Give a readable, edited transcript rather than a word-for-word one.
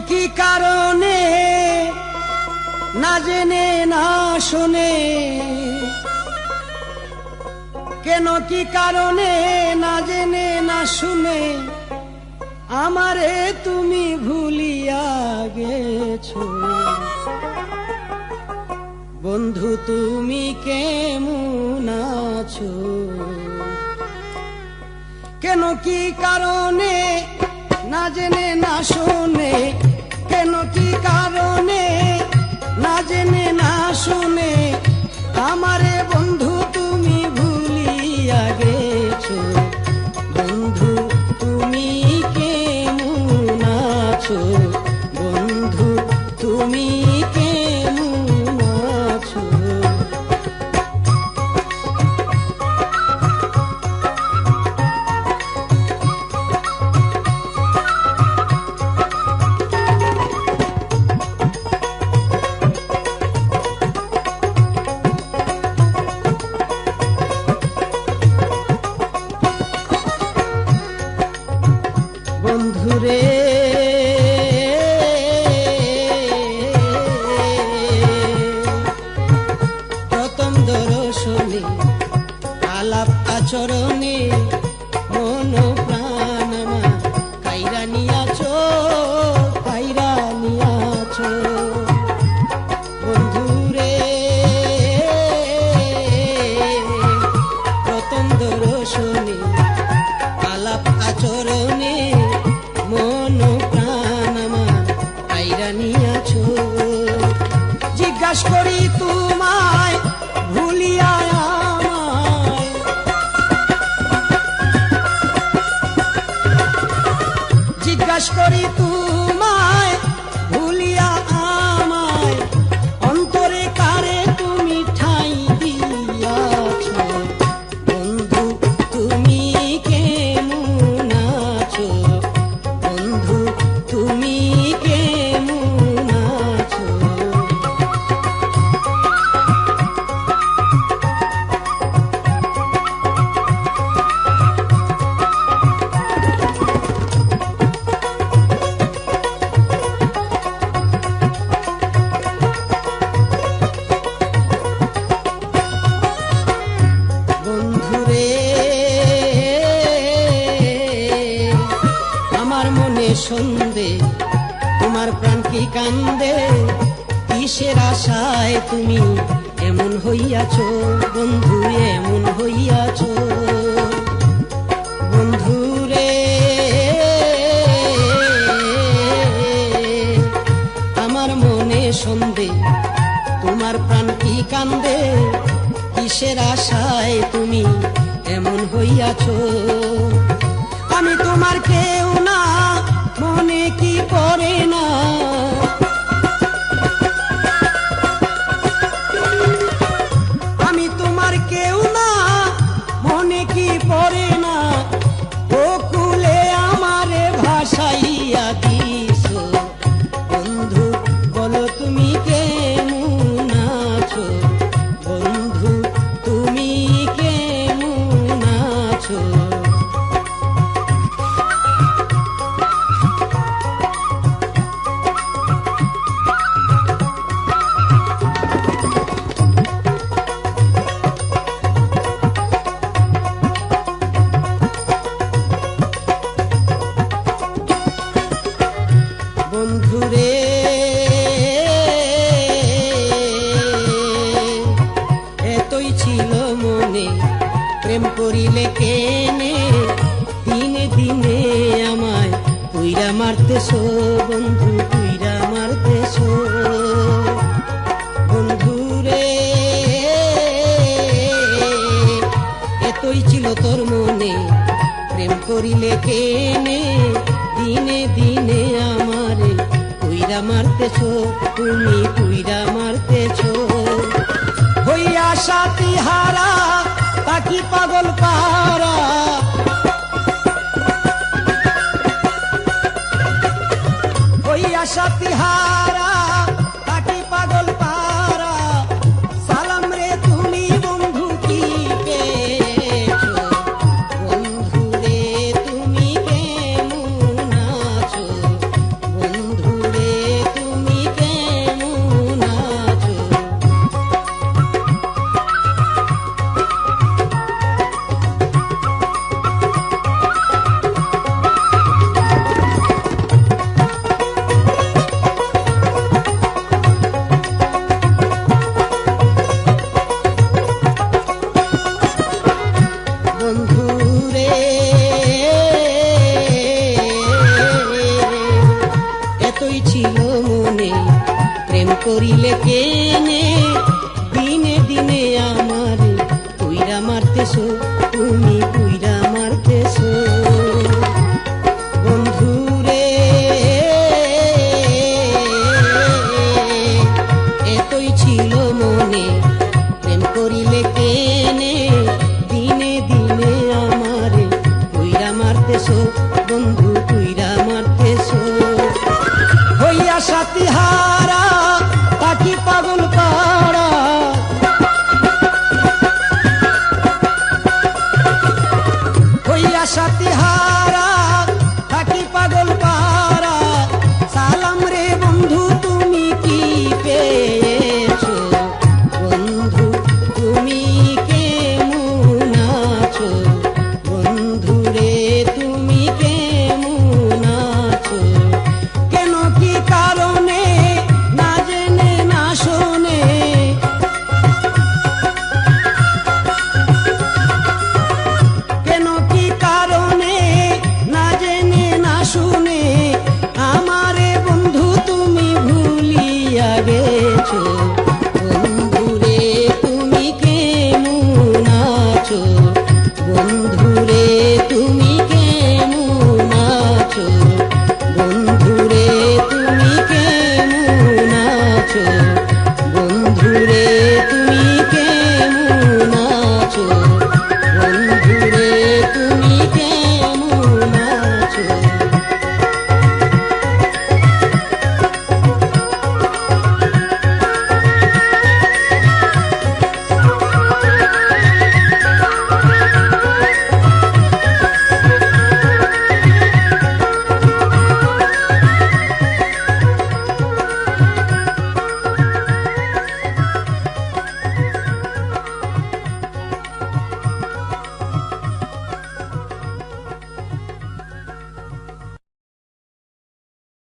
কি কারণে না জেনে না শুনে, কেন কি কারণে না জেনে না শুনে আমারে তুমি ভুলিয়া গেছো। বন্ধু তুমি কেমন আছো? কেন কি কারণে না জেনে না শুনে, কেন কি কারণে না জেনে না শুনে আমারে বন্ধু তুমি ভুলিয়া গেছো। বন্ধু তুমি কেমন আছো? বন্ধু তুমি কেমন আছো? বন্ধুরে প্রথম দর্শনে আলাপ আচরণে মন প্রাণ আমার কাইরা নিয়াছো, কাইরা নিয়াছো। বন্ধুরে প্রথম দর্শনে আলাপ আচরণে মন প্রাণ আমার কাইরা নিয়াছো। জিজ্ঞাসা করি তোমায় ভুলিয়া আমায়, জিজ্ঞাসা করি তোমায় ভুলিয়া আমায়, অন্তরে কারে তুমি ঠাঁই দিয়াছো। বন্ধু তুমি কেমন আছো? বন্ধু তুমি কেমন আছো? বন্ধুরে আমার মনে সন্দেহ, তোমার প্রাণ কি কান্দে, কিসের আশায় তুমি এমন হইয়াছো? বন্ধু এমন হইয়াছো। বন্ধুরে আমার মনে সন্দেহ, তোমার প্রাণ কি কান্দে, কিসের আশায় তুমি এমন হইয়াছো? আমি তোমার কেউ না, মনে কি পড়ে না? আমি তোমার কেউ না, মনে কি পড়ে না? ও কুলে আমারে ভাসাইয়া দিছো। বন্ধু বলো তুমি কেমন আছো? বন্ধু তুমি কেমন আছো? বন্ধুরে এতই ছিল মনে প্রেম করিলে কেনে, দিনে দিনে আমায় তুইরা মারতেছো। বন্ধু তুইরা মারতেছো। বন্ধুরে এতই ছিল তোর মনে প্রেম করিলে কেনে, দিনে দিনে আমারে তুইরা মারতেছো। তুমি তুইরা মারতেছো। হইয়া সাথী হারা তাকি পাগল পারা, হইয়া সাথী হারা তাকি পাগল পারা। সালাম রে তুমি বন্ধু কি পেয়েছো? বন্ধু রে তুমি কেমন আছো? বন্ধু টেনে